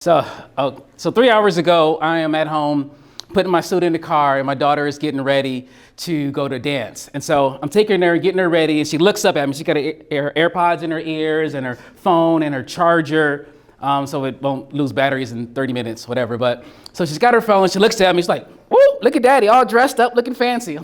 So 3 hours ago, I am at home putting my suit in the car, and my daughter is getting ready to go to dance. And so I'm taking her, getting her ready, and she looks up at me. She's got her AirPods in her ears and her phone and her charger, so it won't lose batteries in 30 minutes, whatever. But so she's got her phone, she looks at me, she's like, "Woo, look at daddy, all dressed up, looking fancy."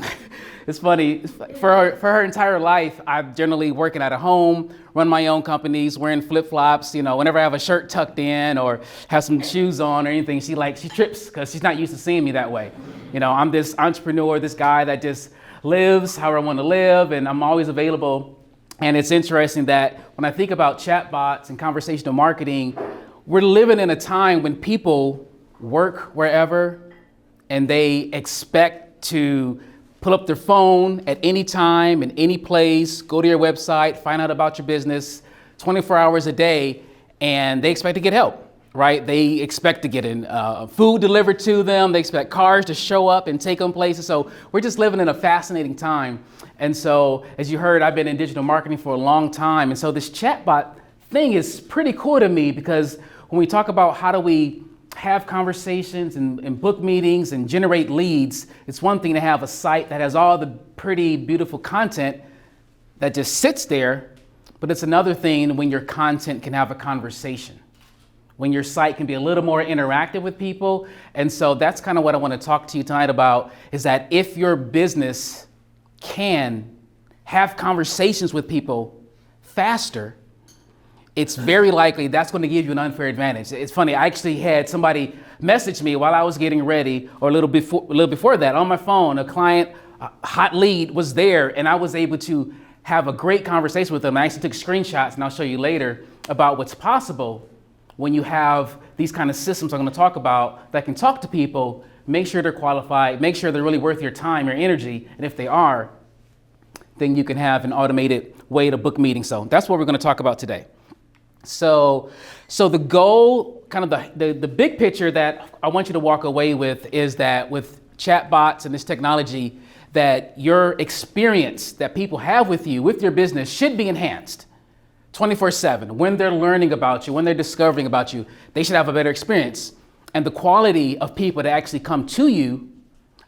It's funny, for her entire life, I'm generally working at a home, run my own companies, wearing flip-flops, whenever I have a shirt tucked in or have some shoes on or anything, she trips because she's not used to seeing me that way. I'm this entrepreneur, this guy that just lives how I want to live, and I'm always available. And it's interesting that when I think about chatbots and conversational marketing, we're living in a time when people work wherever and they expect to pull up their phone at any time, in any place, go to your website, find out about your business 24 hours a day, and they expect to get help, right? They expect to get food delivered to them. They expect cars to show up and take them places. So we're just living in a fascinating time. And so, as you heard, I've been in digital marketing for a long time. And so this chatbot thing is pretty cool to me because when we talk about how do we have conversations and book meetings and generate leads, it's one thing to have a site that has all the pretty, beautiful content that just sits there, but it's another thing when your content can have a conversation, when your site can be a little more interactive with people. And so that's kind of what I want to talk to you tonight about, is that if your business can have conversations with people faster, it's very likely that's going to give you an unfair advantage. It's funny, I actually had somebody message me while I was getting ready, or a little before that, on my phone. A client, a hot lead, was there, and I was able to have a great conversation with them. I actually took screenshots, and I'll show you later about what's possible when you have these kind of systems I'm going to talk about that can talk to people, make sure they're qualified, make sure they're really worth your time, your energy, and if they are, then you can have an automated way to book meetings. So that's what we're going to talk about today. So the goal, kind of the big picture that I want you to walk away with is that with chatbots and this technology, that your experience that people have with you, with your business, should be enhanced 24/7. When they're learning about you, when they're discovering about you, they should have a better experience. And the quality of people that actually come to you,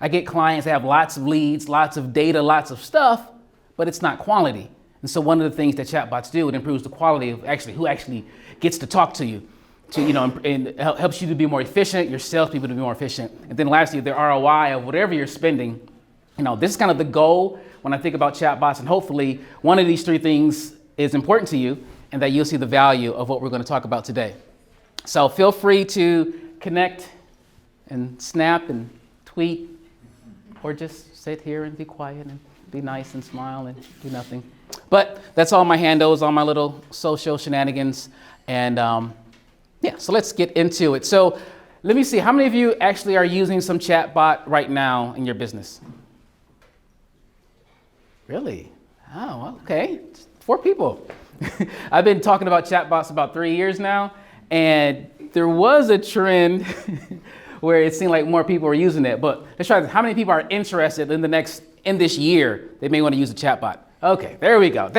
I get clients that have lots of leads, lots of data, lots of stuff, but it's not quality. And so one of the things that chatbots do, it improves the quality of who actually gets to talk to you, and helps you to be more efficient, your salespeople to be more efficient. And then lastly, the ROI of whatever you're spending. This is kind of the goal when I think about chatbots, and hopefully one of these three things is important to you and that you'll see the value of what we're going to talk about today. So feel free to connect and snap and tweet, or just sit here and be quiet and be nice and smile and do nothing. But that's all my handles, all my little social shenanigans. And so let's get into it. So let me see, how many of you actually are using some chatbot right now in your business? Really? Oh, okay. 4 people. I've been talking about chatbots about 3 years now, and there was a trend where it seemed like more people were using it. But let's try this. How many people are interested in this year, they may want to use a chatbot? Okay, there we go.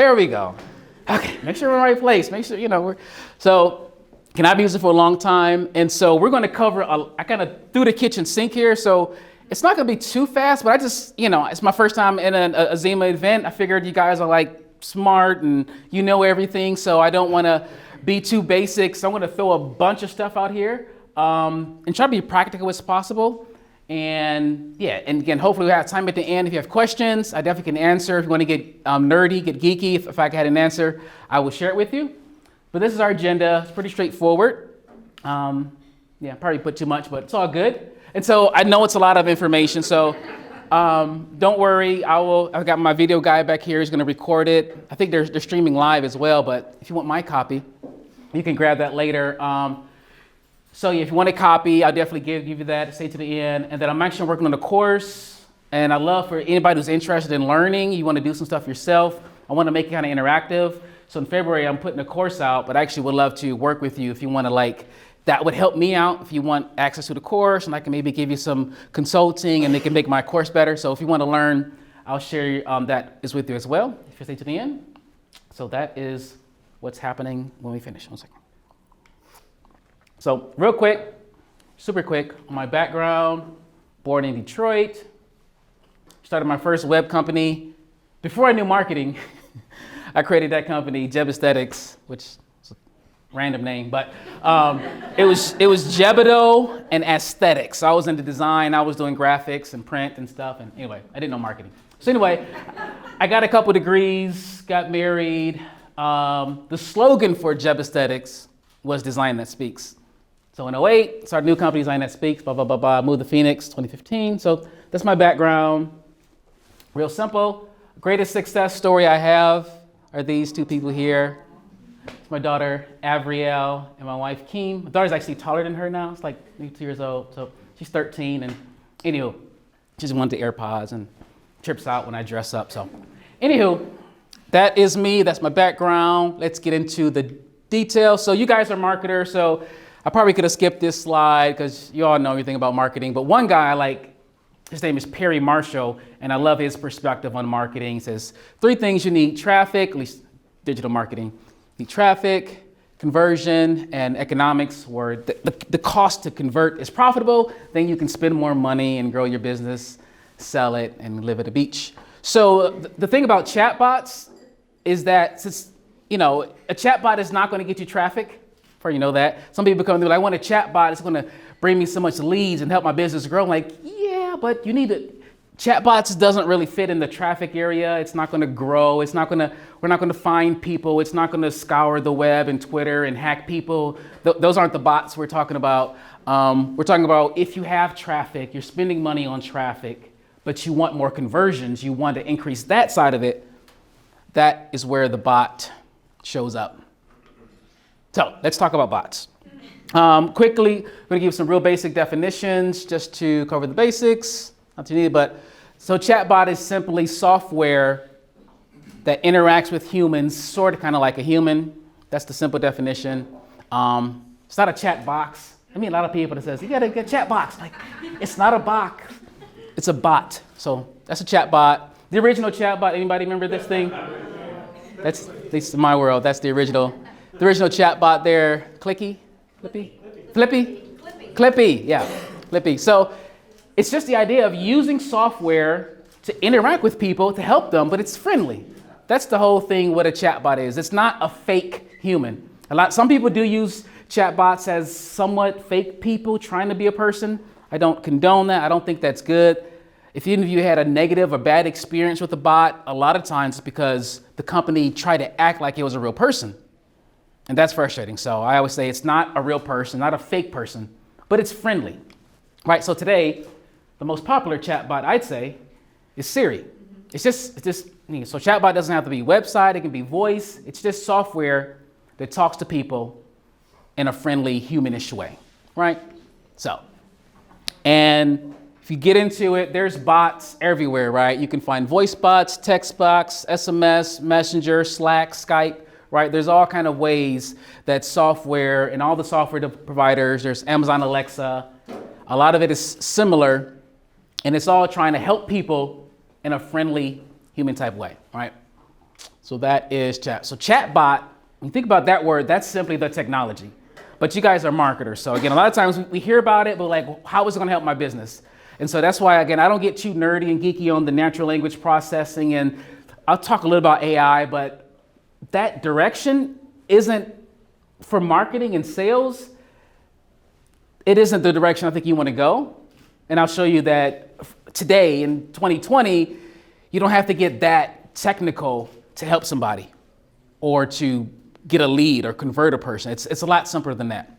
Okay, make sure we're in the right place. Make sure, so can I be using it for a long time? And so we're going to cover, I kind of threw the kitchen sink here. So it's not going to be too fast, but I just, it's my first time in a Zima event. I figured you guys are like smart and everything. So I don't want to be too basic. So I'm going to throw a bunch of stuff out here and try to be practical as possible. And and again, hopefully we have time at the end. If you have questions, I definitely can answer. If you want to get nerdy, get geeky, if I had an answer, I will share it with you. But this is our agenda. It's pretty straightforward. Probably put too much, but it's all good. And so I know it's a lot of information, so don't worry. I've got my video guy back here. He's going to record it. I think they're streaming live as well, but if you want my copy, you can grab that later. So if you want a copy, I'll definitely give you that, stay to the end. And then I'm actually working on a course, and I'd love for anybody who's interested in learning, you want to do some stuff yourself, I want to make it kind of interactive. So in February, I'm putting a course out, but I actually would love to work with you if you want to that would help me out if you want access to the course, and I can maybe give you some consulting and they can make my course better. So if you want to learn, I'll share that is with you as well, if you stay to the end. So that is what's happening when we finish. 1 second. So real quick, super quick, my background, born in Detroit, started my first web company. Before I knew marketing, I created that company, GetAB Aesthetics, which is a random name, but it was Jebido and aesthetics. So I was into design, I was doing graphics and print and stuff, and anyway, I didn't know marketing. So anyway, I got a couple degrees, got married. The slogan for GetAB Aesthetics was Design That Speaks. So in '08, started a new company, Design That Speaks, blah, blah, blah, blah, moved to Phoenix, 2015. So that's my background. Real simple. Greatest success story I have are these two people here. It's my daughter, Avriel, and my wife, Keem. My daughter's actually taller than her now. It's like maybe 2 years old. So she's 13. And anywho, she's wanted the AirPods and trips out when I dress up. So anywho, that is me. That's my background. Let's get into the details. So you guys are marketers. So I probably could have skipped this slide because you all know everything about marketing. But one guy I like, his name is Perry Marshall, and I love his perspective on marketing. He says, 3 things you need: traffic, at least digital marketing. You need traffic, conversion, and economics, where the cost to convert is profitable. Then you can spend more money and grow your business, sell it, and live at the beach. So the thing about chatbots is that, since, a chatbot is not going to get you traffic, before you know that. Some people come and they're like, I want a chatbot, it's going to bring me so much leads and help my business grow. I'm like, yeah, but you need it. Chatbots doesn't really fit in the traffic area. It's not going to grow. We're not going to find people. It's not going to scour the web and Twitter and hack people. Those aren't the bots we're talking about. We're talking about if you have traffic, you're spending money on traffic, but you want more conversions, you want to increase that side of it, that is where the bot shows up. So let's talk about bots. Quickly, I'm going to give some real basic definitions just to cover the basics. Not too needed, but so chatbot is simply software that interacts with humans, sort of kind of like a human. That's the simple definition. It's not a chat box. I mean, a lot of people that says, you got to get a chat box. Like, it's not a box. It's a bot. So that's a chatbot. The original chatbot, anybody remember this thing? That's, at least in my world, that's the original chatbot there. Clippy? Clippy, yeah, Clippy. So it's just the idea of using software to interact with people to help them, but it's friendly. That's the whole thing what a chatbot is. It's not a fake human. Some people do use chatbots as somewhat fake people trying to be a person. I don't condone that. I don't think that's good. If any of you had a negative or bad experience with a bot, a lot of times it's because the company tried to act like it was a real person. And that's frustrating. So I always say it's not a real person, not a fake person, but it's friendly, right? So today, the most popular chatbot I'd say is Siri. It's just, so chatbot doesn't have to be website, it can be voice. It's just software that talks to people in a friendly, humanish way, right? So, and if you get into it, there's bots everywhere, right? You can find voice bots, text bots, SMS, Messenger, Slack, Skype, right? There's all kind of ways that software and all the software providers, there's Amazon Alexa, a lot of it is similar, and it's all trying to help people in a friendly, human type way, right? So that is chat. So chatbot, when you think about that word, that's simply the technology. But you guys are marketers. So again, a lot of times we hear about it, but like, how is it gonna help my business? And so that's why, again, I don't get too nerdy and geeky on the natural language processing, and I'll talk a little about AI, but that direction isn't for marketing and sales. It isn't the direction I think you want to go. And I'll show you that today in 2020, you don't have to get that technical to help somebody or to get a lead or convert a person. It's a lot simpler than that.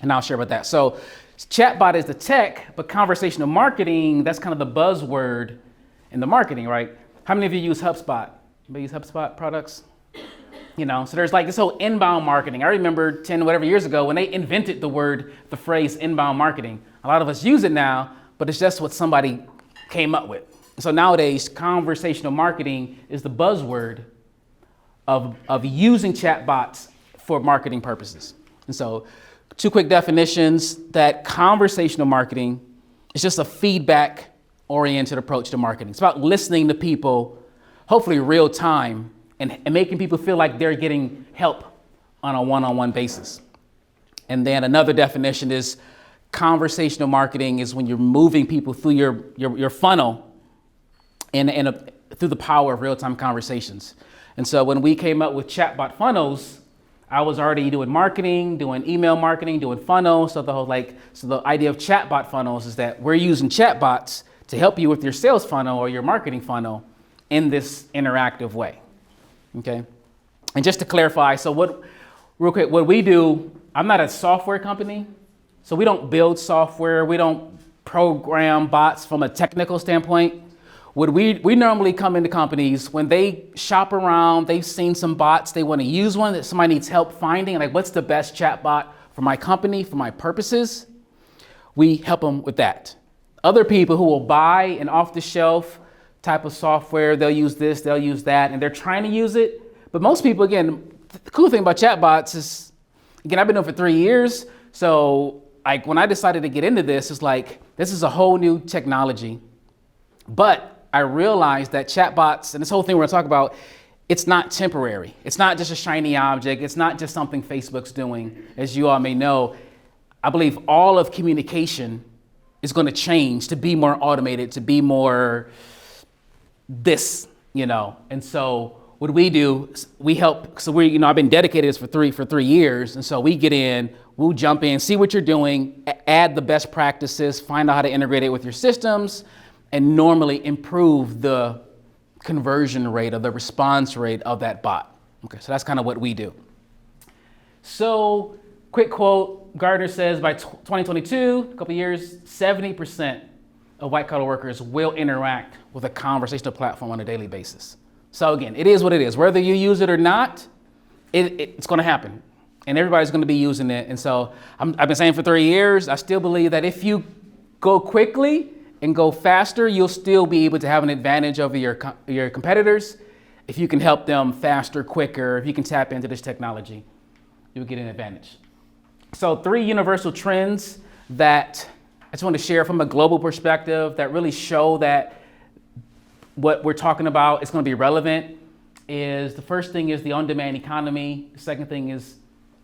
And I'll share about that. So chatbot is the tech, but conversational marketing, that's kind of the buzzword in the marketing, right? How many of you use HubSpot? Anybody use HubSpot products? So there's like this whole inbound marketing. I remember 10 whatever years ago when they invented the phrase inbound marketing. A lot of us use it now, but it's just what somebody came up with. So nowadays, conversational marketing is the buzzword of using chatbots for marketing purposes. And so 2 quick definitions: that conversational marketing is just a feedback-oriented approach to marketing. It's about listening to people, hopefully real time, and making people feel like they're getting help on a one-on-one basis. And then another definition is conversational marketing is when you're moving people through your funnel through the power of real-time conversations. And so when we came up with chatbot funnels, I was already doing marketing, doing email marketing, doing funnels. So the idea of chatbot funnels is that we're using chatbots to help you with your sales funnel or your marketing funnel in this interactive way. Okay. And just to clarify, real quick, what we do, I'm not a software company. So we don't build software. We don't program bots from a technical standpoint. What we normally come into companies when they shop around, they've seen some bots, they want to use one that somebody needs help finding, like what's the best chatbot for my company, for my purposes? We help them with that. Other people who will buy an off-the-shelf type of software, they'll use this, they'll use that, and they're trying to use it. But most people, again, the cool thing about chatbots is, again, I've been doing it for 3 years. So like when I decided to get into this, it's like, this is a whole new technology. But I realized that chatbots and this whole thing we're gonna talk about, it's not temporary. It's not just a shiny object. It's not just something Facebook's doing. As you all may know, I believe all of communication is gonna change to be more automated, to be more this, And so what we do, we help, so I've been dedicated to this for 3 years. And so we get in, we'll jump in, see what you're doing, add the best practices, find out how to integrate it with your systems, and normally improve the conversion rate or the response rate of that bot. Okay, so that's kind of what we do. So, quick quote, Gartner says by 2022, a couple years, 70% of white collar workers will interact with a conversational platform on a daily basis. So again, it is what it is. Whether you use it or not, it's gonna happen. And everybody's gonna be using it. And so I've been saying for 3 years, I still believe that if you go quickly and go faster, you'll still be able to have an advantage over your competitors. If you can help them faster, quicker, if you can tap into this technology, you'll get an advantage. So 3 universal trends that I just want to share from a global perspective that really show that what we're talking about is going to be relevant is the first thing is the on-demand economy. The second thing is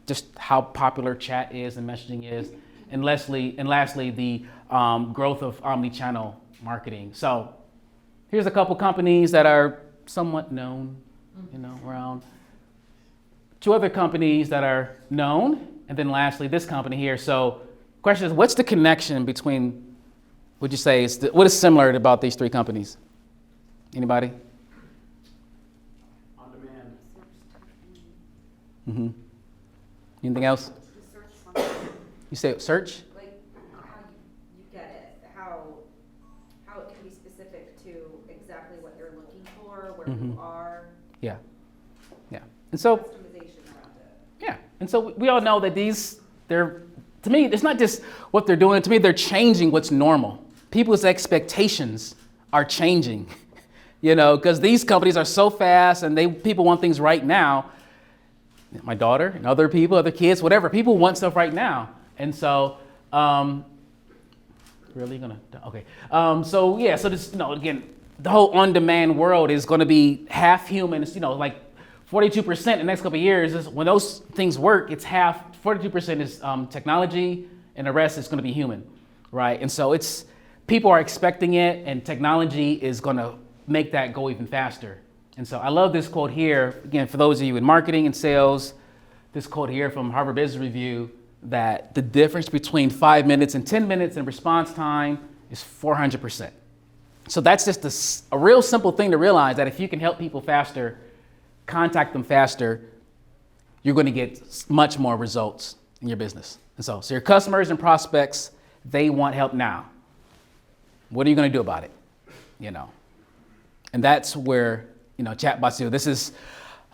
just how popular chat is and messaging is. And lastly, the growth of omnichannel marketing. So here's a couple companies that are somewhat known, around. 2 other companies that are known, and then lastly, this company here. So question is, what's the connection between, would you say, what is similar about these 3 companies? Anybody? On demand. Mm-hmm. Anything else? You say search? Like how you get it, how it can be specific to exactly what you're looking for, where you are. Yeah. And so Customization around it. Yeah, and so we all know that to me, it's not just what they're doing. To me, they're changing what's normal. People's expectations are changing, because these companies are so fast and people want things right now. My daughter and other people, other kids, whatever, people want stuff right now. And so, so this, again, the whole on-demand world is going to be half human. It's, like 42% in the next couple of years is when those things work, it's 42% is technology and the rest is going to be human, right? And so people are expecting it and technology is going to make that go even faster. And so I love this quote here, again, for those of you in marketing and sales, this quote here from Harvard Business Review, that the difference between 5 minutes and 10 minutes in response time is 400%. So that's just a real simple thing to realize, that if you can help people faster, contact them faster, you're going to get much more results in your business. And so your customers and prospects, they want help now. What are you going to do about it? And that's where, chatbots do. This is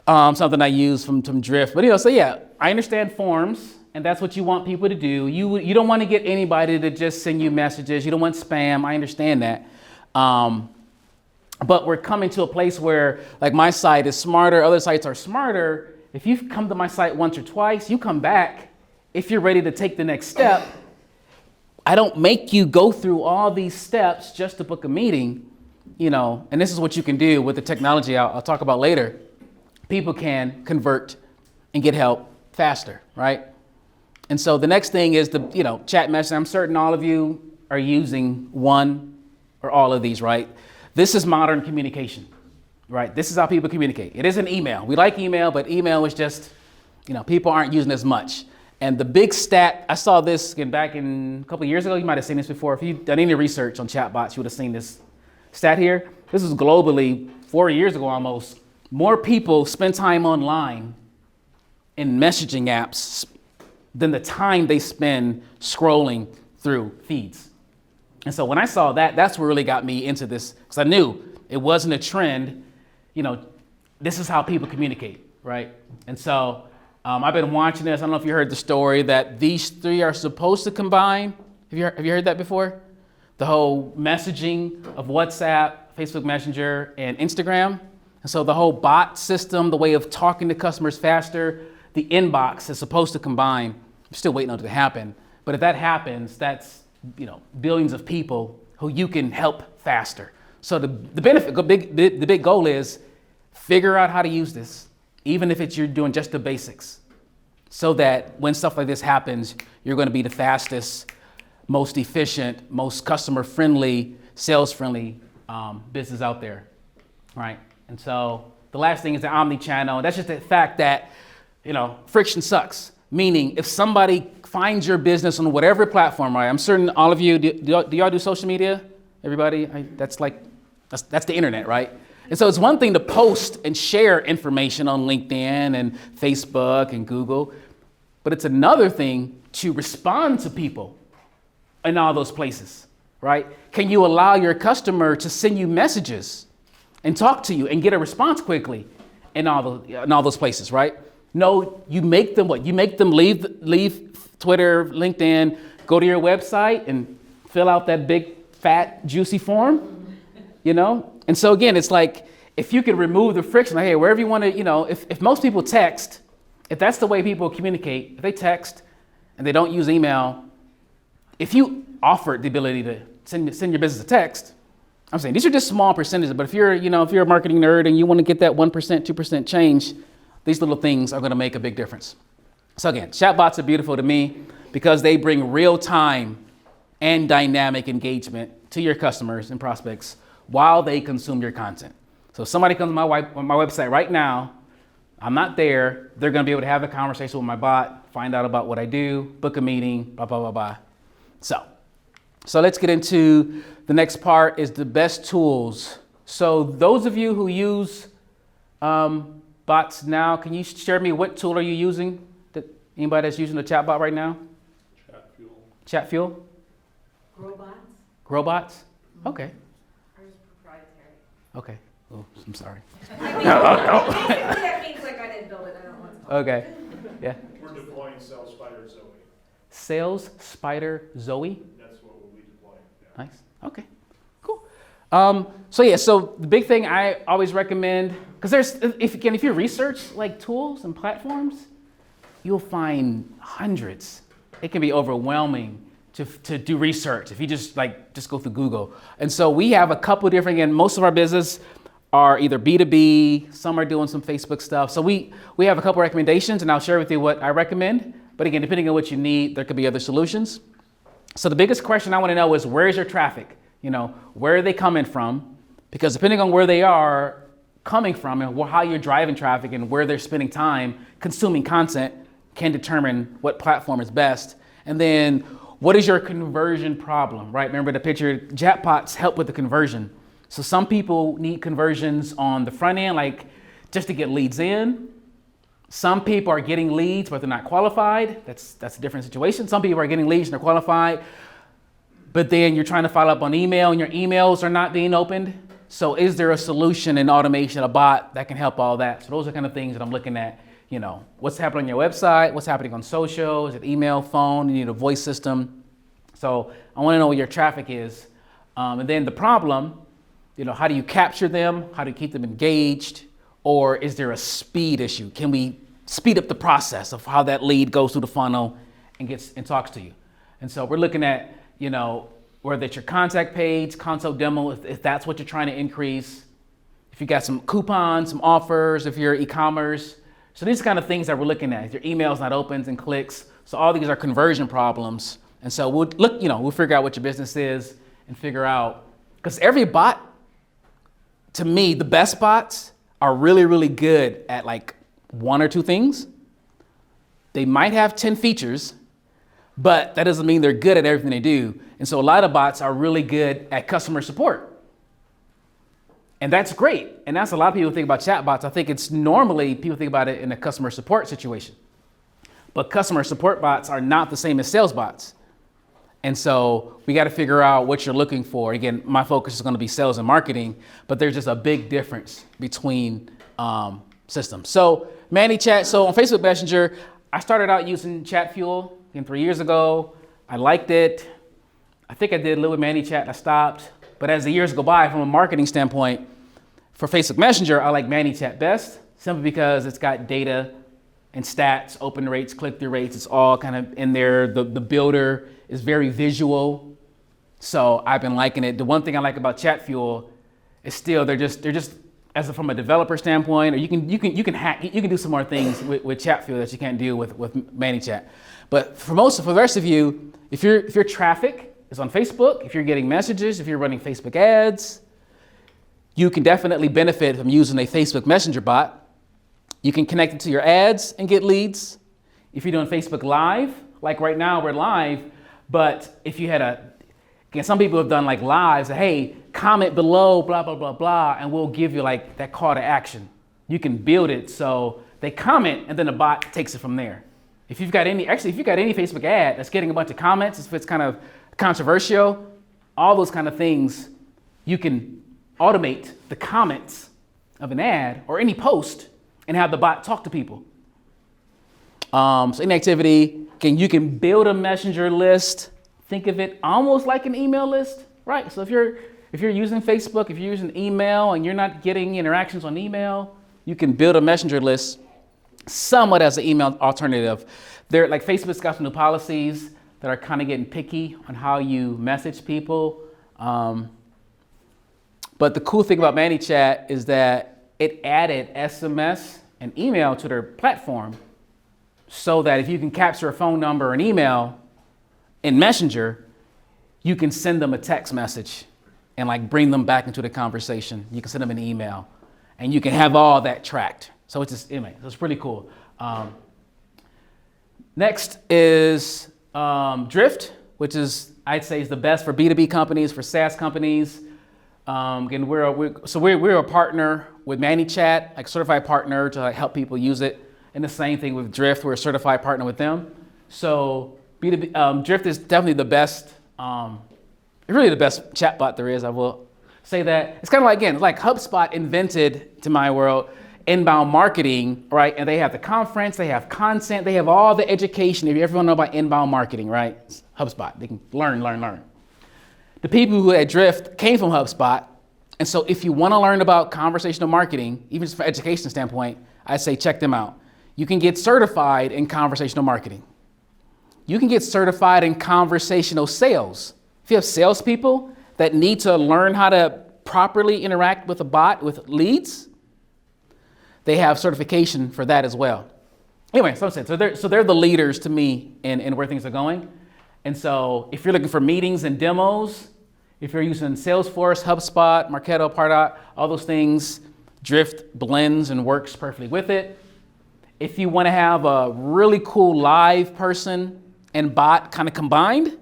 something I use from Drift. But, I understand forms, and that's what you want people to do. You don't want to get anybody to just send you messages. You don't want spam. I understand that. But we're coming to a place where, like, my site is smarter, other sites are smarter. If you've come to my site once or twice, you come back if you're ready to take the next step. I don't make you go through all these steps just to book a meeting, and this is what you can do with the technology I'll talk about later. People can convert and get help faster, right? And so the next thing is the, chat message. I'm certain all of you are using one or all of these, right? This is modern communication, right? This is how people communicate. It isn't email. We like email, but email is just, people aren't using as much. And the big stat, I saw this back in a couple of years ago. You might have seen this before. If you've done any research on chatbots, you would have seen this stat here. This is globally 4 years ago almost. More people spend time online in messaging apps than the time they spend scrolling through feeds. And so when I saw that, that's what really got me into this, because I knew it wasn't a trend. This is how people communicate, right? And so I've been watching this. I don't know if you heard the story that these three are supposed to combine. Have you heard that before? The whole messaging of WhatsApp, Facebook Messenger, and Instagram. And so the whole bot system, the way of talking to customers faster, the inbox is supposed to combine. I'm still waiting on it to happen. But if that happens, that's billions of people who you can help faster. So the big goal is figure out how to use this, even if you're doing just the basics, so that when stuff like this happens, you're going to be the fastest, most efficient, most customer-friendly, sales-friendly business out there, right? And so the last thing is the omnichannel. That's just the fact that, friction sucks. Meaning, if somebody finds your business on whatever platform, right? I'm certain all of you, do y'all do social media? Everybody? That's the internet, right? And so it's one thing to post and share information on LinkedIn and Facebook and Google, but it's another thing to respond to people in all those places, right? Can you allow your customer to send you messages and talk to you and get a response quickly in all those places, right? No, you make them what? You make them leave Twitter, LinkedIn, go to your website and fill out that big, fat, juicy form, And so again, it's like, if you could remove the friction, like, hey, wherever you want to, if most people text, if that's the way people communicate, if they text and they don't use email, if you offered the ability to send your business a text, I'm saying these are just small percentages, but if you're a marketing nerd and you want to get that 1%, 2% change, these little things are going to make a big difference. So again, chatbots are beautiful to me because they bring real time and dynamic engagement to your customers and prospects while they consume your content. So if somebody comes to my website right now, I'm not there, they're going to be able to have a conversation with my bot, find out about what I do, book a meeting, blah, blah, blah, blah. So let's get into the next part is the best tools. So those of you who use bots now, can you share me what tool are you using? Anybody that's using a chatbot right now? Chatfuel? Growbots? Okay. Ours is proprietary. Okay. Oh, I'm sorry. Basically, that means like I didn't build it. I don't want to. Okay. Yeah. We're deploying Sales Spider Zoe. Sales Spider Zoe? That's what we'll be deploying. Yeah. Nice. Okay. Cool. So the big thing I always recommend, because if you research like tools and platforms, you'll find hundreds. It can be overwhelming to do research if you just go through Google. And so we have a couple different, and most of our business are either B2B, some are doing some Facebook stuff. So we have a couple recommendations, and I'll share with you what I recommend. But again, depending on what you need, there could be other solutions. So the biggest question I want to know is, where's your traffic? Where are they coming from? Because depending on where they are coming from and how you're driving traffic and where they're spending time consuming content can determine what platform is best. And then what is your conversion problem, right? Remember the picture, chatbots help with the conversion. So some people need conversions on the front end, like just to get leads in. Some people are getting leads, but they're not qualified. That's a different situation. Some people are getting leads and they're qualified, but then you're trying to follow up on email and your emails are not being opened. So is there a solution in automation, a bot that can help all that? So those are kind of things that I'm looking at. What's happening on your website, what's happening on social, is it email, phone, you need a voice system. So I want to know what your traffic is. And then the problem, how do you capture them? How do you keep them engaged? Or is there a speed issue? Can we speed up the process of how that lead goes through the funnel and talks to you? And so we're looking at, whether it's your contact page, console demo, if that's what you're trying to increase. If you got some coupons, some offers, if you're e-commerce. So these are kind of things that we're looking at. If your email's not opens and clicks, So all these are conversion problems. And so we'll figure out what your business is and figure out, because every bot, to me, the best bots are really, really good at like one or two things. They might have 10 features, but that doesn't mean they're good at everything they do. And so a lot of bots are really good at customer support. And that's great. And that's a lot of people think about chatbots. I think it's normally people think about it in a customer support situation. But customer support bots are not the same as sales bots. And so we got to figure out what you're looking for. Again, my focus is going to be sales and marketing, but there's just a big difference between systems. So ManyChat, so on Facebook Messenger, I started out using ChatFuel 3 years ago. I liked it. I think I did a little with ManyChat, I stopped. But as the years go by, from a marketing standpoint, for Facebook Messenger, I like ManyChat best, simply because it's got data and stats, open rates, click-through rates. It's all kind of in there. The builder is very visual. So I've been liking it. The one thing I like about ChatFuel is still they're just from a developer standpoint, or you can do some more things with ChatFuel that you can't do with ManyChat. But for the rest of you, if your traffic is on Facebook, if you're getting messages, if you're running Facebook ads, you can definitely benefit from using a Facebook Messenger bot. You can connect it to your ads and get leads. If you're doing Facebook Live, like right now we're live, but if you had some people have done like lives, hey, comment below, blah, blah, blah, blah, and we'll give you like that call to action. You can build it so they comment and then the bot takes it from there. If you've got any Facebook ad that's getting a bunch of comments, if it's kind of controversial, all those kind of things, you can automate the comments of an ad or any post and have the bot talk to people. So any activity, you can build a messenger list. Think of it almost like an email list, right? So if you're using Facebook, if you're using email and you're not getting interactions on email, you can build a messenger list somewhat as an email alternative. They're like Facebook's got some new policies that are kind of getting picky on how you message people. But the cool thing about ManyChat is that it added SMS and email to their platform so that if you can capture a phone number or an email in Messenger, you can send them a text message and like bring them back into the conversation. You can send them an email and you can have all that tracked. So it's just, anyway, so it's pretty cool. Next is Drift, which is, I'd say, is the best for B2B companies, for SaaS companies. Again, we're a partner with ManyChat, like certified partner to help people use it. And the same thing with Drift, we're a certified partner with them. So B2B, Drift is definitely the best, really the best chatbot there is. I will say that. It's kind of like, again, like HubSpot invented, to my world, inbound marketing, right? And they have the conference, they have content, they have all the education. If you ever want to know about inbound marketing, right? It's HubSpot, they can learn. The people who at Drift came from HubSpot. And so if you want to learn about conversational marketing, even just from an education standpoint, I say check them out. You can get certified in conversational marketing. You can get certified in conversational sales. If you have salespeople that need to learn how to properly interact with a bot with leads, they have certification for that as well. Anyway, so they're the leaders to me in where things are going. And so if you're looking for meetings and demos, if you're using Salesforce, HubSpot, Marketo, Pardot, all those things, Drift blends and works perfectly with it. If you want to have a really cool live person and bot kind of combined,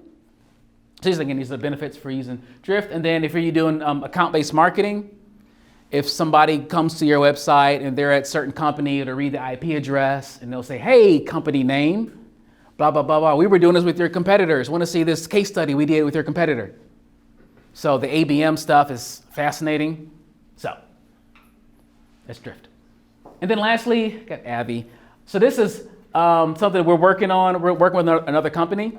so these are the benefits for using Drift. And then if you're doing account-based marketing, if somebody comes to your website and they're at a certain company, to read the IP address and they'll say, hey, company name, blah, blah, blah, blah. We were doing this with your competitors. Want to see this case study we did with your competitor. So the ABM stuff is fascinating. So that's Drift. And then lastly, got Abby. So this is something we're working on. We're working with another company.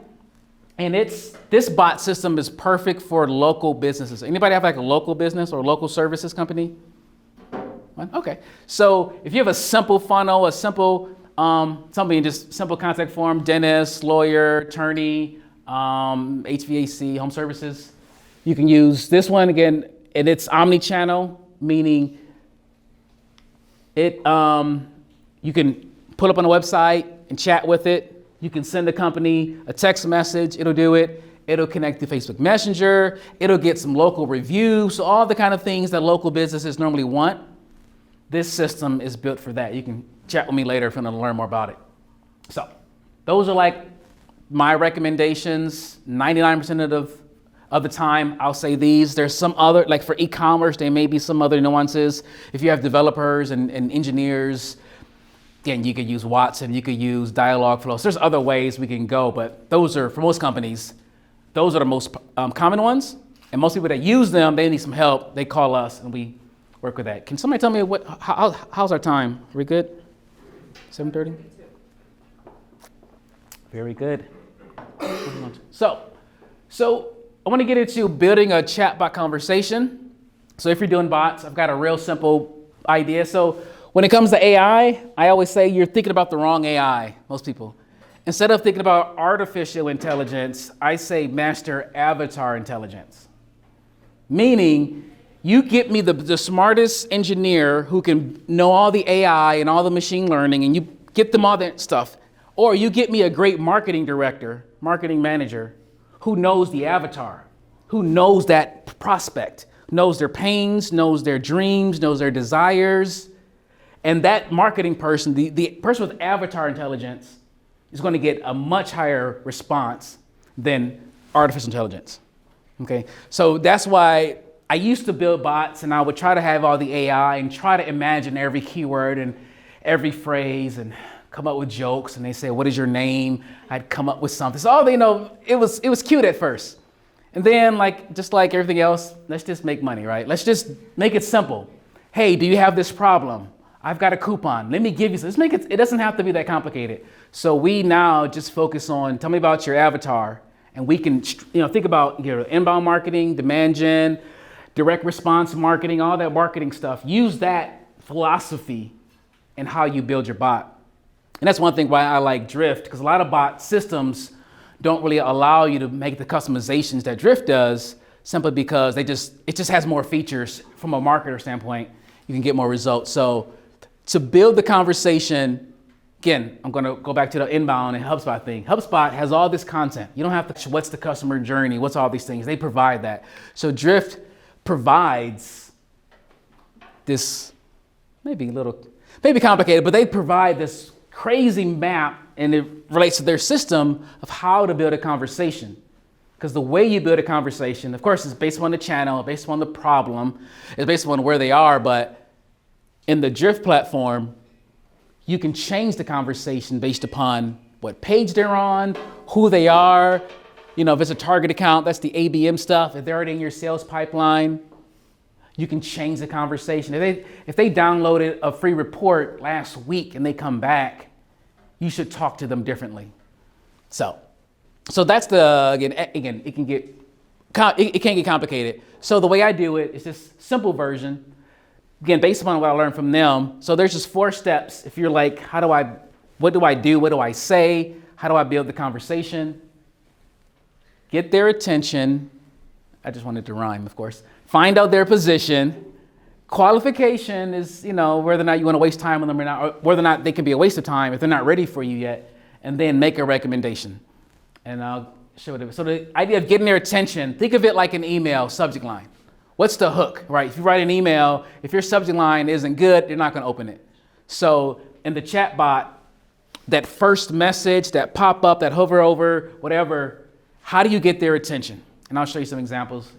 And this bot system is perfect for local businesses. Anybody have like a local business or local services company? Okay. So if you have a simple funnel, a simple something, just simple contact form, dentist, lawyer, attorney, HVAC, home services, you can use this one again, and it's omnichannel, meaning you can put up on a website and chat with it. You can send the company a text message, it'll do it. It'll connect to Facebook Messenger. It'll get some local reviews. So all the kind of things that local businesses normally want, this system is built for that. You can chat with me later if you want to learn more about it. So those are like my recommendations. 99% of the time, I'll say these. There's some other, like for e-commerce, there may be some other nuances. If you have developers and engineers, again, you could use Watson, you could use Dialogflow. So there's other ways we can go, but those are, for most companies, those are the most common ones. And most people that use them, they need some help. They call us and we work with that. Can somebody tell me how's our time? Are we good? 7:30? Very good. So I want to get into building a chatbot conversation. So if you're doing bots, I've got a real simple idea. So when it comes to AI, I always say you're thinking about the wrong AI, most people. Instead of thinking about artificial intelligence, I say master avatar intelligence. Meaning, you get me the smartest engineer who can know all the AI and all the machine learning, and you get them all that stuff. Or you get me a great marketing director, marketing manager, who knows the avatar, who knows that prospect, knows their pains, knows their dreams, knows their desires. And that marketing person, the person with avatar intelligence, is going to get a much higher response than artificial intelligence. Okay, so that's why I used to build bots and I would try to have all the AI and try to imagine every keyword and every phrase and come up with jokes. And they say, what is your name? I'd come up with something. So all it was cute at first. And then just like everything else, let's just make money, right? Let's just make it simple. Hey, do you have this problem? I've got a coupon. Let me give you some. Let's make it, it doesn't have to be that complicated. So we now just focus on, tell me about your avatar. And we can, think about inbound marketing, demand gen, direct response marketing, all that marketing stuff. Use that philosophy in how you build your bot. And that's one thing why I like Drift, because a lot of bot systems don't really allow you to make the customizations that Drift does, simply because it just has more features from a marketer standpoint. You can get more results. So to build the conversation, again, I'm going to go back to the inbound and HubSpot thing. HubSpot has all this content. You don't have to, what's the customer journey? What's all these things? They provide that. So Drift provides this, maybe complicated, but they provide this crazy map, and it relates to their system of how to build a conversation. Because the way you build a conversation, of course, is based on the channel, based on the problem, it's based on where they are, but in the Drift platform, you can change the conversation based upon what page they're on, who they are. If it's a target account, that's the ABM stuff. If they're already in your sales pipeline, you can change the conversation. If they downloaded a free report last week and they come back, you should talk to them differently. So that's again, it can get complicated. So the way I do it is this simple version. Again, based upon what I learned from them. So there's just 4 steps. If you're like, what do I do? What do I say? How do I build the conversation? Get their attention. I just wanted to rhyme, of course. Find out their position. Qualification is, whether or not you want to waste time on them or not, or whether or not they can be a waste of time if they're not ready for you yet. And then make a recommendation. And I'll show it. So the idea of getting their attention, think of it like an email subject line. What's the hook, right? If you write an email, if your subject line isn't good, you're not going to open it. So in the chatbot, that first message, that pop up, that hover over, whatever, how do you get their attention? And I'll show you some examples.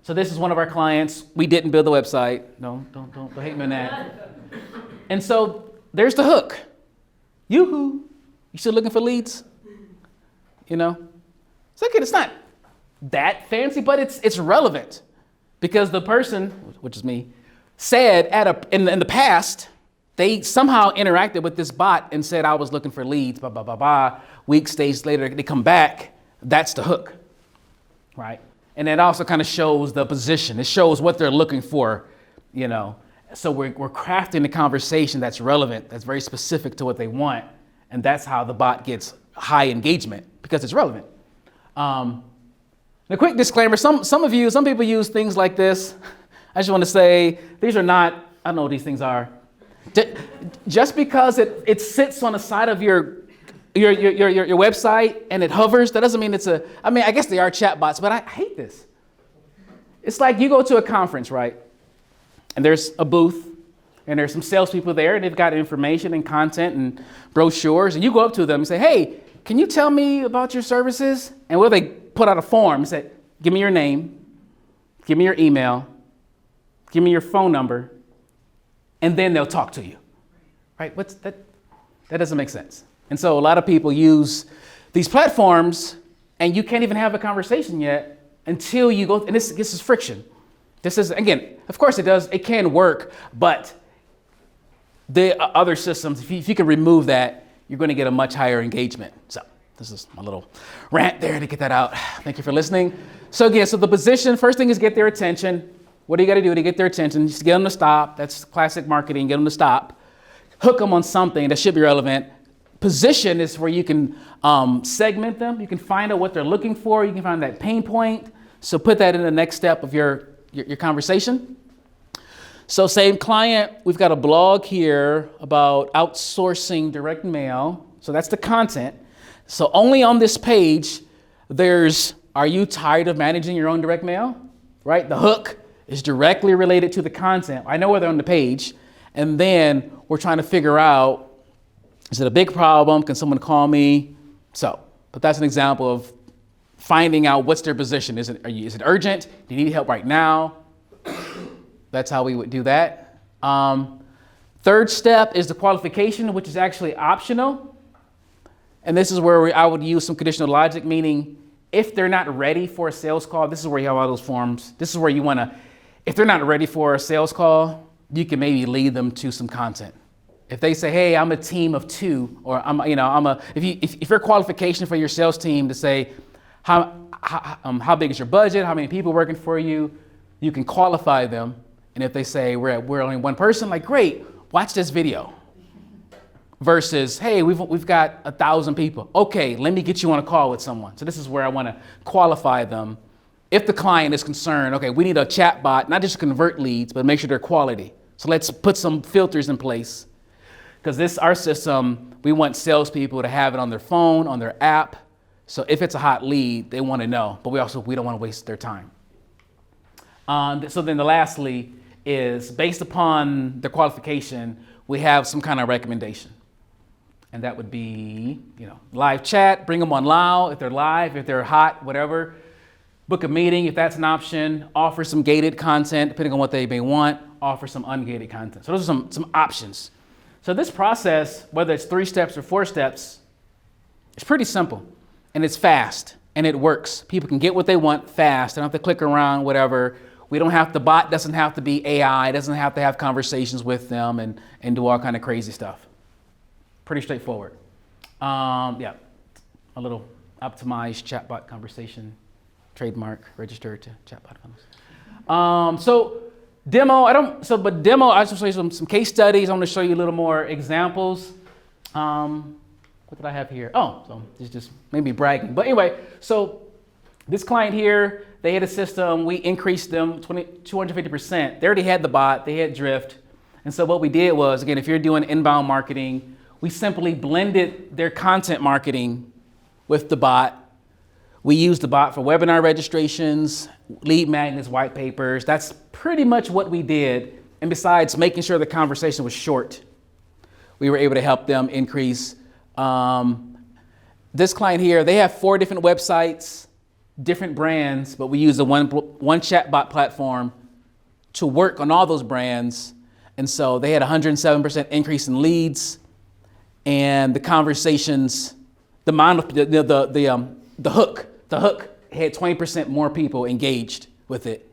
So this is one of our clients. We didn't build the website. No, don't hate me on that. And so there's the hook. Yoo-hoo. You still looking for leads? It's okay. It's not that fancy, but it's relevant, because the person, which is me, said in the past, they somehow interacted with this bot and said, I was looking for leads, blah, blah, blah, blah. Weeks, days later, they come back. That's the hook, right? And it also kind of shows the position. It shows what they're looking for, So we're crafting the conversation that's relevant, that's very specific to what they want. And that's how the bot gets high engagement, because it's relevant. A quick disclaimer, some people use things like this. I just want to say, these are not, I don't know what these things are. Just because it sits on the side of your your website and it hovers, that doesn't mean I guess they are chatbots, but I hate this. It's like you go to a conference, right? And there's a booth and there's some salespeople there and they've got information and content and brochures, and you go up to them and say, hey, can you tell me about your services? And they put out a form and say, give me your name, give me your email, give me your phone number, and then they'll talk to you, right? That doesn't make sense. And so a lot of people use these platforms and you can't even have a conversation yet until you go, and this is friction. This is, again, of course it can work, but the other systems, if you can remove that, you're going to get a much higher engagement. So this is my little rant there to get that out. Thank you for listening. So again, the position, first thing is get their attention. What do you got to do to get their attention? Just get them to stop. That's classic marketing, get them to stop. Hook them on something that should be relevant. Position is where you can segment them. You can find out what they're looking for. You can find that pain point. So put that in the next step of your conversation. So same client, we've got a blog here about outsourcing direct mail. So that's the content. So only on this page, are you tired of managing your own direct mail? Right? The hook is directly related to the content. I know where they're on the page. And then we're trying to figure out, is it a big problem? Can someone call me? But that's an example of finding out what's their position. Is it urgent? Do you need help right now? That's how we would do that. Third step is the qualification, which is actually optional. And this is where I would use some conditional logic, meaning if they're not ready for a sales call, this is where you have all those forms. This is where you want to, if they're not ready for a sales call, you can maybe lead them to some content. If they say, hey, I'm a team of 2, or if your qualification for your sales team to say, how big is your budget? How many people working for you? You can qualify them. And if they say we're only one person, like, great, watch this video. Versus, hey, we've got 1,000 people. Okay, let me get you on a call with someone. So this is where I want to qualify them. If the client is concerned, okay, we need a chatbot, not just to convert leads, but make sure they're quality. So let's put some filters in place. Because our system, we want salespeople to have it on their phone, on their app. So if it's a hot lead, they want to know, but we don't want to waste their time. So then lastly is based upon the qualification, we have some kind of recommendation. And that would be, live chat, bring them on live, if they're live, if they're hot, whatever. Book a meeting if that's an option. Offer some gated content, depending on what they may want. Offer some ungated content. So those are some options. So this process, whether it's 3 steps or 4 steps, it's pretty simple. And it's fast. And it works. People can get what they want fast. They don't have to click around, whatever. The bot doesn't have to be AI. Doesn't have to have conversations with them and do all kind of crazy stuff. Pretty straightforward. A little optimized chatbot conversation, trademark, registered to chatbot funnels. Demo, I just show you some case studies. I'm going to show you a little more examples. What did I have here? So it's just maybe bragging. But anyway, so this client here, they had a system. We increased them 250%. They already had the bot. They had Drift. And so what we did was, again, if you're doing inbound marketing, we simply blended their content marketing with the bot. We used the bot for webinar registrations, lead magnets, white papers. That's pretty much what we did. And besides making sure the conversation was short, we were able to help them increase. This client here, they have 4 different websites, different brands, but we use the one chatbot platform to work on all those brands. And so they had 107% increase in leads, and the conversations, the hook had 20% more people engaged with it.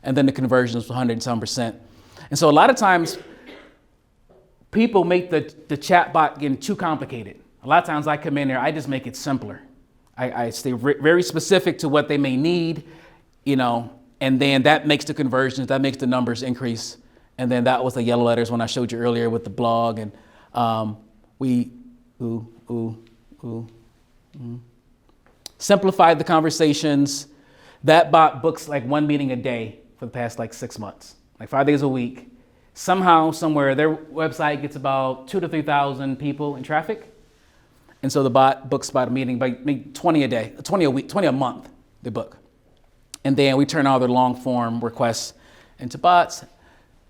And then the conversion was 107%. And so a lot of times people make the chatbot getting too complicated. A lot of times I come in there, I just make it simpler. I stay very specific to what they may need, and then that makes the conversions, that makes the numbers increase. And then that was the yellow letters when I showed you earlier with the blog. And simplified the conversations. That bot books like 1 meeting a day for the past 6 months, 5 days a week. Somehow, somewhere, their website gets about 2,000 to 3,000 people in traffic. And so the bot books about a meeting by maybe 20 a day, 20 a week, 20 a month, they book. And then we turn all their long form requests into bots.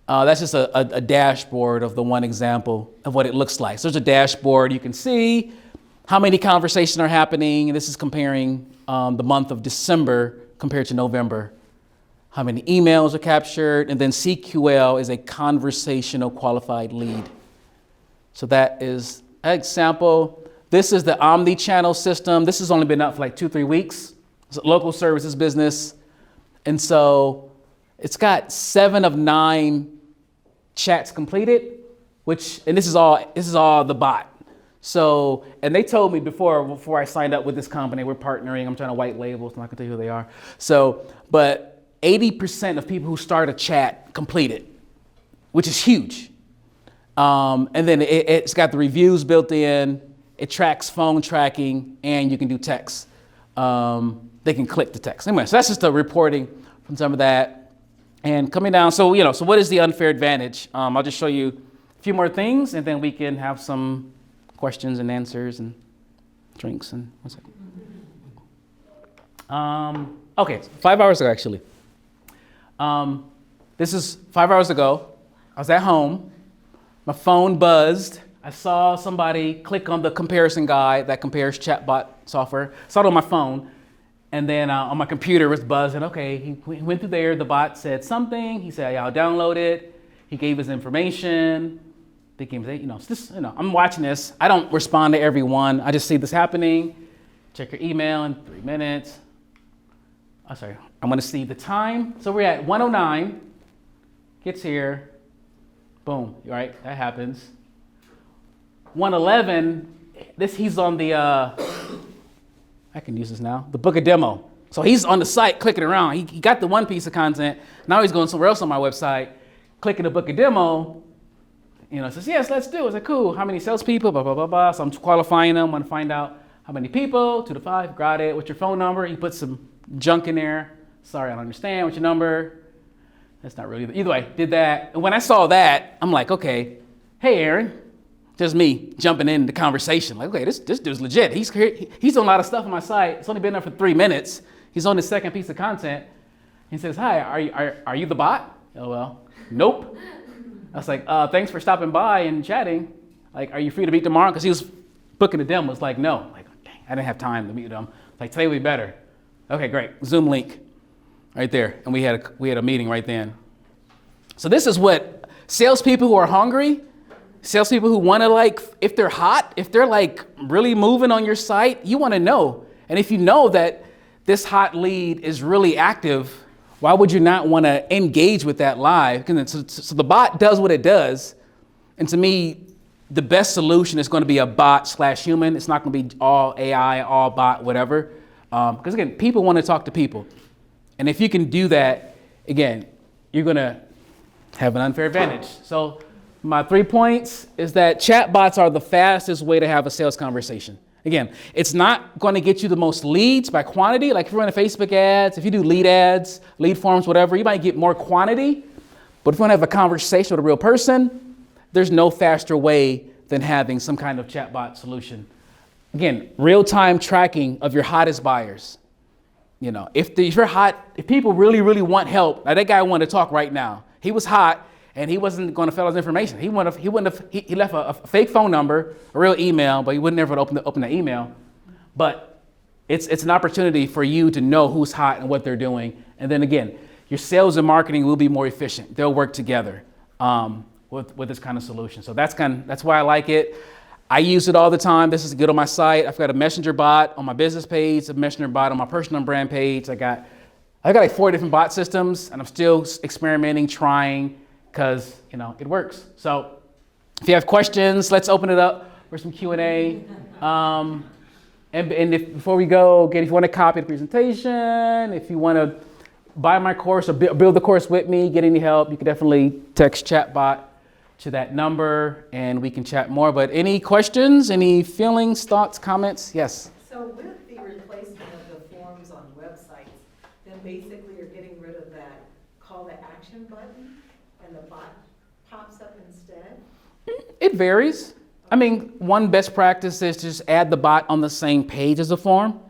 That's just a dashboard of the one example of what it looks like. So there's a dashboard. You can see how many conversations are happening. And this is comparing the month of December compared to November. How many emails are captured. And then CQL is a conversational qualified lead. So that is an example. This is the Omnichannel system. This has only been up for like 2-3 weeks. It's a local services business. And so it's got 7 of 9 chats completed, and this is all the bot. So, and they told me before I signed up with this company, we're partnering, I'm trying to white label, so I'm not gonna tell you who they are. So, but 80% of people who start a chat completed, which is huge. And then it's got the reviews built in, it tracks phone tracking, and you can do text. They can click the text. Anyway, so that's just the reporting from some of that. And coming down, so what is the unfair advantage? I'll just show you a few more things, and then we can have some questions and answers and drinks and one second. Okay, 5 hours ago, actually. This is 5 hours ago. I was at home. My phone buzzed. I saw somebody click on the comparison guide that compares chatbot software. Saw it on my phone. And then on my computer it was buzzing. Okay, he went through there. The bot said something. He said, yeah, I'll download it. He gave his information. They came, I'm watching this. I don't respond to everyone. I just see this happening. Check your email in 3 minutes. Oh, sorry. I'm going to see the time. So we're at 1:09. Gets here. Boom. Right. That happens. 1:11. He's on the. I can use this now. The book a demo. So he's on the site clicking around. He got the one piece of content. Now he's going somewhere else on my website, clicking the book a demo. Says, yes, let's do it. It's like, cool. How many salespeople? Blah, blah, blah, blah. So I'm qualifying them. Want to find out how many people. 2 to 5. Got it. What's your phone number? He puts some junk in there. Sorry, I don't understand. What's your number? That's not really. Either way, did that. And when I saw that, I'm like, okay, hey, Aaron. Just me jumping in the conversation. Like, okay, this dude's legit. He's doing a lot of stuff on my site. It's only been there for 3 minutes. He's on the second piece of content. He says, hi, are you the bot? Oh, well, nope. I was like, thanks for stopping by and chatting. Like, are you free to meet tomorrow? Because he was booking a demo. It's like, no. Like, dang, I didn't have time to meet with him. Like, today would be better. Okay, great. Zoom link right there. And we had a meeting right then. So this is what salespeople who are hungry, salespeople who want to, if they're hot, if they're really moving on your site, you want to know. And if you know that this hot lead is really active, why would you not want to engage with that live? So the bot does what it does. And to me, the best solution is going to be a bot/human. It's not going to be all AI, all bot, whatever. Because again, people want to talk to people. And if you can do that, again, you're going to have an unfair advantage. So my 3 points is that chatbots are the fastest way to have a sales conversation. Again, it's not going to get you the most leads by quantity. Like if you run a Facebook ads, if you do lead ads, lead forms, whatever, you might get more quantity. But if you want to have a conversation with a real person, there's no faster way than having some kind of chatbot solution. Again, real-time tracking of your hottest buyers. If you're hot, if people really, really want help, now that guy wanted to talk right now. He was hot. And he wasn't going to fill out his information. He left a fake phone number, a real email, but he wouldn't ever open the email. But it's an opportunity for you to know who's hot and what they're doing. And then again, your sales and marketing will be more efficient. They'll work together with this kind of solution. So that's why I like it. I use it all the time. This is good on my site. I've got a messenger bot on my business page, a messenger bot on my personal brand page. I got like 4 different bot systems, and I'm still experimenting, trying. Because, it works. So if you have questions, let's open it up for some Q&A. Before we go, again, if you want to copy the presentation, if you want to buy my course or build the course with me, get any help, you can definitely text Chatbot to that number and we can chat more. But any questions, any feelings, thoughts, comments? Yes? So with the replacement of the forms on websites, then basically you're getting rid of that call to action button? And the bot pops up instead? It varies. I mean, one best practice is to just add the bot on the same page as the form.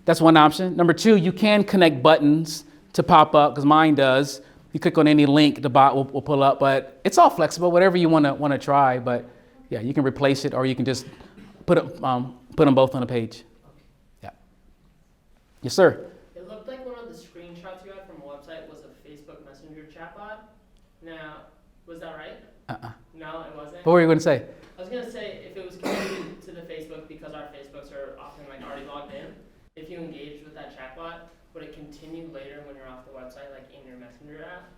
That's one option. Number two, you can connect buttons to pop up, because mine does. You click on any link, the bot will pull up, but it's all flexible, whatever you want to try. But yeah, you can replace it, or you can just put them both on a page. Yeah. Yes, sir. It looked like one of the screenshots you had from a website was a Facebook Messenger chatbot. Now, was that right? No, it wasn't? What were you going to say? I was going to say, if it was connected to the Facebook, because our Facebooks are often like already logged in, if you engaged with that chatbot, would it continue later when you're off the website, like in your Messenger app?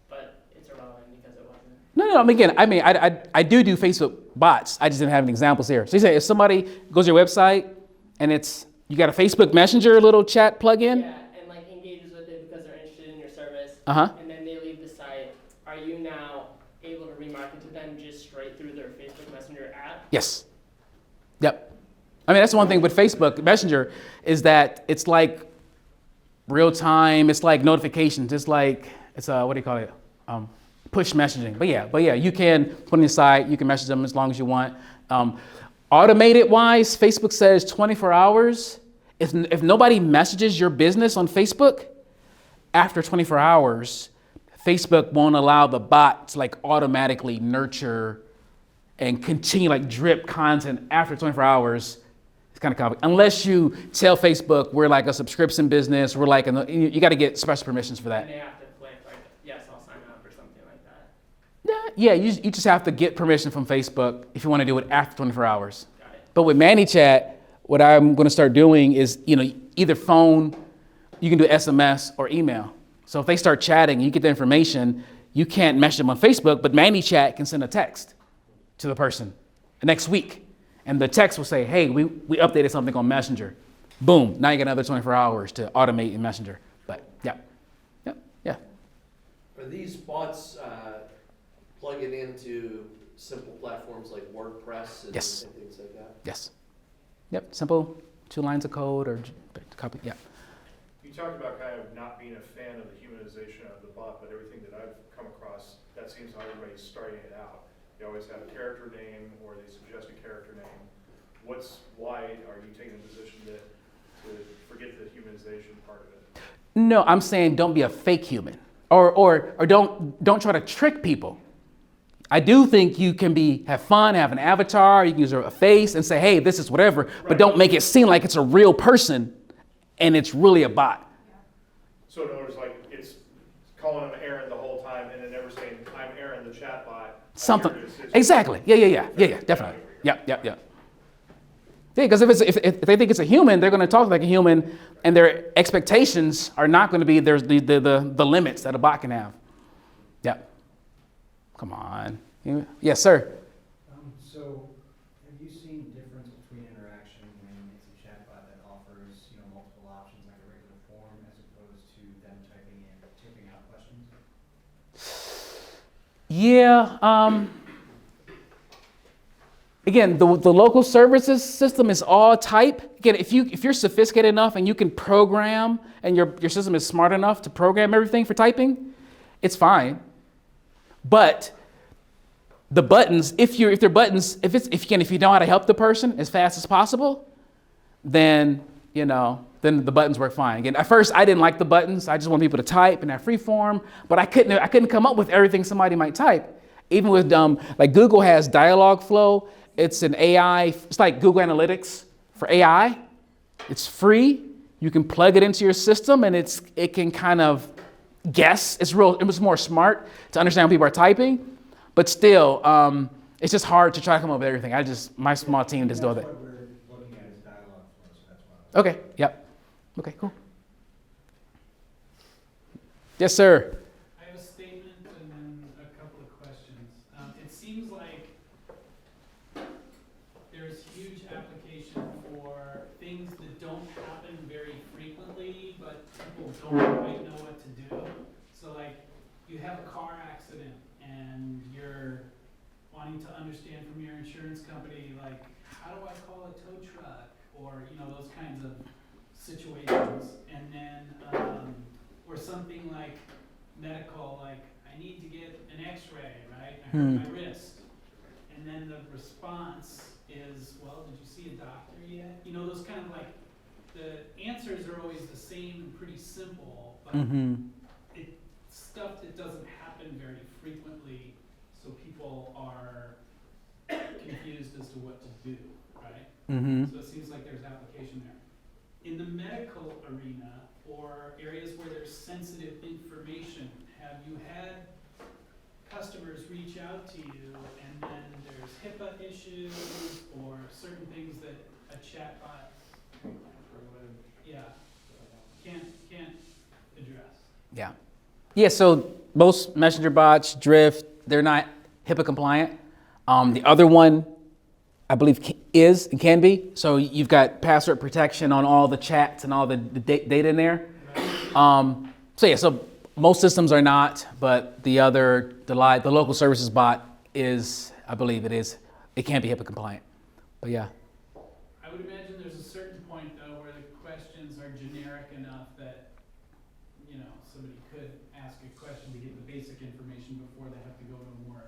But it's irrelevant because it wasn't. No. I mean, I do Facebook bots. I just didn't have any examples here. So you say if somebody goes to your website and you got a Facebook Messenger little chat plugin? Yeah, and like engages with it because they're interested in your service. Uh-huh. And then they leave the site. Are you now able to remarket to them just straight through their Facebook Messenger app? Yes. Yep. I mean, that's one thing with Facebook Messenger is that it's like real time. It's like notifications. It's what do you call it? Push messaging. But yeah, you can put on your site. You can message them as long as you want. Automated wise, Facebook says 24 hours. If nobody messages your business on Facebook after 24 hours, Facebook won't allow the bot to like automatically nurture and continue like drip content after 24 hours. It's kind of complicated. Unless you tell Facebook we're like a subscription business, we're like, you got to get special permissions for that. And they have to click like, yes, I'll sign up or something like that. Yeah, you just have to get permission from Facebook if you want to do it after 24 hours. Got it. But with ManyChat, what I'm going to start doing is, either phone, you can do SMS or email. So if they start chatting, you get the information, you can't message them on Facebook, but ManyChat can send a text to the person the next week. And the text will say, hey, we updated something on Messenger. Boom, now you got another 24 hours to automate in Messenger. But yeah. Are these bots plugging into simple platforms like WordPress and, Yes. and things like that? Yes. Yep, simple, 2 lines of code or copy, yeah. You talked about kind of not being a fan of the humanization of the bot, but everything that I've come across, that seems how everybody's starting it out. They always have a character name or they suggest a character name. Why are you taking the position to forget the humanization part of it? No, I'm saying don't be a fake human or don't try to trick people. I do think you can have fun, have an avatar, you can use a face and say, hey, this is whatever, but don't make it seem like it's a real person and it's really a bot. So in other words, like it's calling him Aaron the whole time and then never saying, I'm Aaron the chatbot. Something. Exactly. Yeah, definitely. Yeah. Yeah, because if they think it's a human, they're going to talk like a human, and their expectations are not going to be there's the limits that a bot can have. Yeah. Come on. Yes, sir. So, have you seen difference between interaction when it's a chatbot that offers, multiple options like a regular form, as opposed to them typing out questions? Yeah. Again, the local services system is all type. Again, if you're sophisticated enough and you can program, and your system is smart enough to program everything for typing, it's fine. But the buttons, if you know how to help the person as fast as possible, then the buttons work fine. Again, at first I didn't like the buttons. I just want people to type and have free form, but I couldn't come up with everything somebody might type. Even with like Google has Dialogflow. It's an AI. It's like Google Analytics for AI. It's free. You can plug it into your system, and it can kind of guess. It was more smart to understand when people are typing, but still, it's just hard to try to come up with everything. My small team just does it. That's what we're looking at is Dialogflow, so that's why. Okay. Yep. Okay. Cool. Yes, sir. I have a statement and then a couple of questions. It seems like there's huge application for things that don't happen very frequently, but people don't quite know what to do. So like, you have a car accident and you're wanting to understand from your insurance company, like, how do I call a tow truck? Or, those kinds of situations. And then, or something like medical, like I need to get an x-ray, right? I hurt my wrist. and then the response is, well, did you see a doctor yet? You know, those kind of like, the answers are always the same and pretty simple, but it's stuff that doesn't happen very frequently, so people are confused as to what to do, right? So it seems like there's application there. In the medical arena, or areas where there's sensitive information, have you had customers reach out to you and then there's HIPAA issues or certain things that a chatbot, can't address? Yeah. Yeah, so most messenger bots, Drift, they're not HIPAA compliant. The other one, I believe, is and can be. So you've got password protection on all the chats and all the data in there. So most systems are not, but the local services bot is, I believe it is. It can be HIPAA compliant. But yeah. I would imagine there's a certain point though where the questions are generic enough that, you know, somebody could ask a question to get the basic information before they have to go to more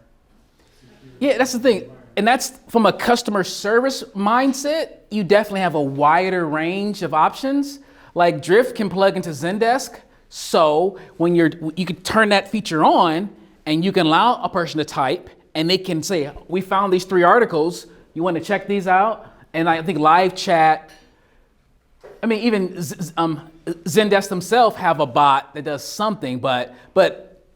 secure. Yeah, that's the thing. And that's from a customer service mindset, you definitely have a wider range of options. Like Drift can plug into Zendesk. So when you can turn that feature on and you can allow a person to type and they can say, we found these 3 articles. You want to check these out? And I think live chat, I mean, even Zendesk themselves have a bot that does something, but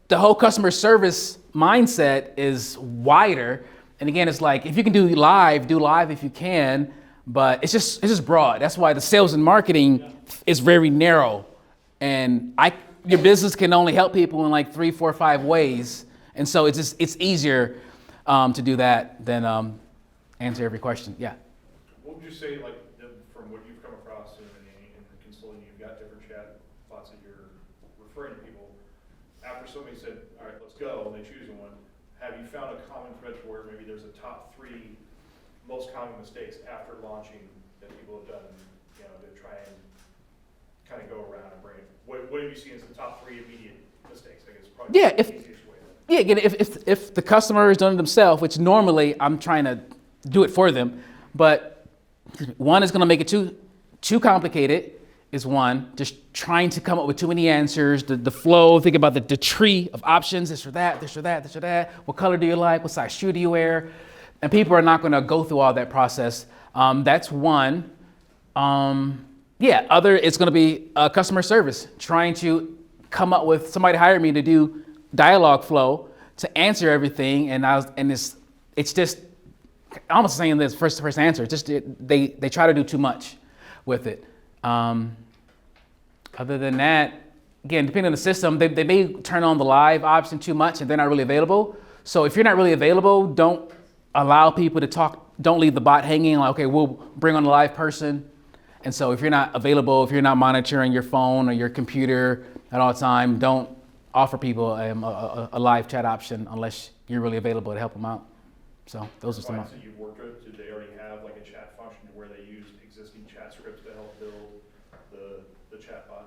the whole customer service mindset is wider. And again, it's like, if you can do live if you can, but it's just broad. That's why the sales and marketing is very narrow. And your business can only help people in like 3, 4, 5 ways. And so it's easier to do that than answer every question. Yeah. What would you say, like, from what you've come across in the consulting, you've got different chat bots that you're referring to people. After somebody said, all right, let's go, and they choose one, have you found a common thread where maybe there's a top 3 most common mistakes after launching that people have done, you know, to try and kind of go around and bring it? What have you seen as the top 3 immediate mistakes? I guess probably the easiest way. Yeah, again, if the customer has done it themselves, which normally I'm trying to do it for them, but one is going to make it too complicated. Is one, just trying to come up with too many answers, the flow, think about the tree of options, this or that, this or that, this or that. What color do you like? What size shoe do you wear? And people are not going to go through all that process. That's one. Other, it's going to be customer service, trying to come up with, somebody hired me to do dialogue flow to answer everything. And it's just almost saying this first answer. It's just, they try to do too much with it. Other than that, again, depending on the system, they may turn on the live option too much and they're not really available. So if you're not really available, don't allow people to talk. Don't leave the bot hanging like, okay, we'll bring on a live person. And so if you're not available, if you're not monitoring your phone or your computer at all time, don't offer people a live chat option unless you're really available to help them out. So those are some. Clients that you've worked with, did they already have like a chat function where they used existing chat scripts to help build the chatbot?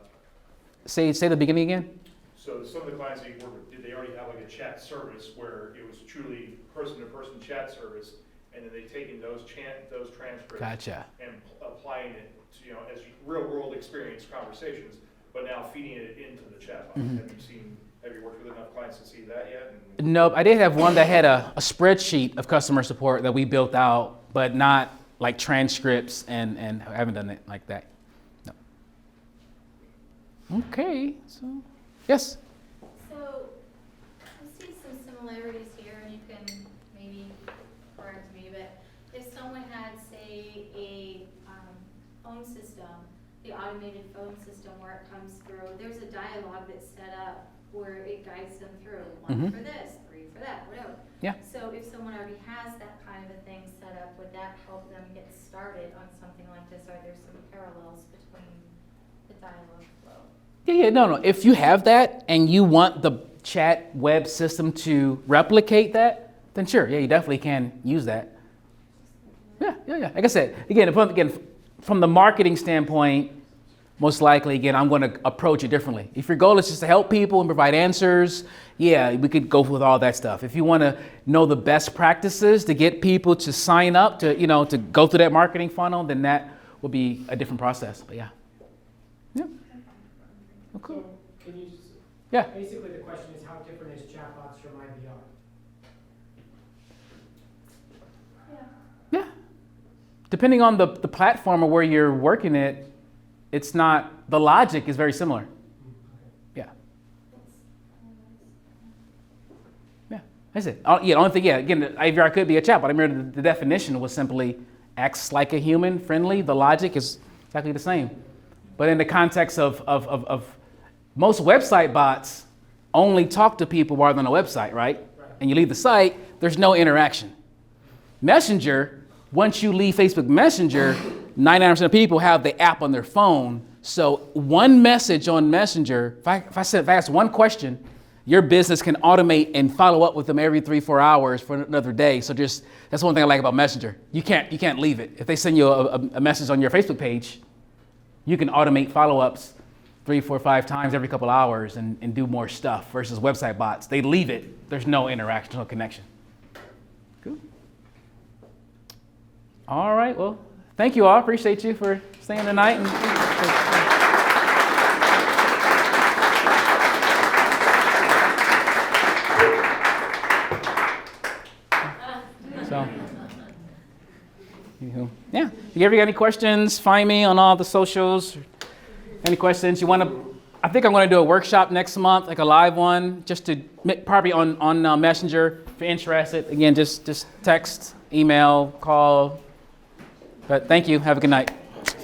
Say the beginning again. So some of the clients that you work with, did they already have like a chat service where it was truly person-to-person chat service, and then they've taken those transcripts Gotcha. and applying it to, you know, as real-world experience conversations, but now feeding it into the chatbot? Have you worked with enough clients to see that yet? Nope, I did have one that had a spreadsheet of customer support that we built out, but not like transcripts, and I haven't done it like that. No. Okay, so, yes? So, I see some similarities here, and you can maybe correct me, but if someone had, say, a phone system, the automated phone system where it comes through, there's a dialogue that's set up where it guides them through, 1 for this, 3 for that, whatever. Yeah. So if someone already has that kind of a thing set up, would that help them get started on something like this? Are there some parallels between the dialogue flow? Yeah, no. If you have that and you want the chat web system to replicate that, then sure, yeah, you definitely can use that. Yeah. Like I said, again, from the marketing standpoint, most likely, again, I'm going to approach it differently. If your goal is just to help people and provide answers, yeah, we could go with all that stuff. If you want to know the best practices to get people to sign up, to, to go through that marketing funnel, then that will be a different process. But yeah. Yeah. Oh, cool. So can you just, Yeah. basically the question is how different is chatbots from IVR? Yeah. Depending on the platform or where you're working it, it's not, the logic is very similar. Yeah. Yeah. That's it. The only thing, again, IVR could be a chat, but I remember the definition was simply acts like a human, friendly. The logic is exactly the same. But in the context of most website bots only talk to people while they're on a website, right? And you leave the site, there's no interaction. Messenger, once you leave Facebook Messenger, 99% of people have the app on their phone. So one message on Messenger, if I ask one question, your business can automate and follow up with them every 3-4 hours for another day. So that's one thing I like about Messenger. You can't leave it. If they send you a message on your Facebook page, you can automate follow-ups 3, 4, 5 times every couple hours and do more stuff versus website bots. They leave it. There's no interaction, no connection. Cool. All right, well, thank you all. Appreciate you for staying tonight. So, yeah. If you ever got any questions, find me on all the socials. Any questions you want to? I think I'm going to do a workshop next month, like a live one, just to probably on Messenger. If you're interested, again, just text, email, call. But thank you. Have a good night.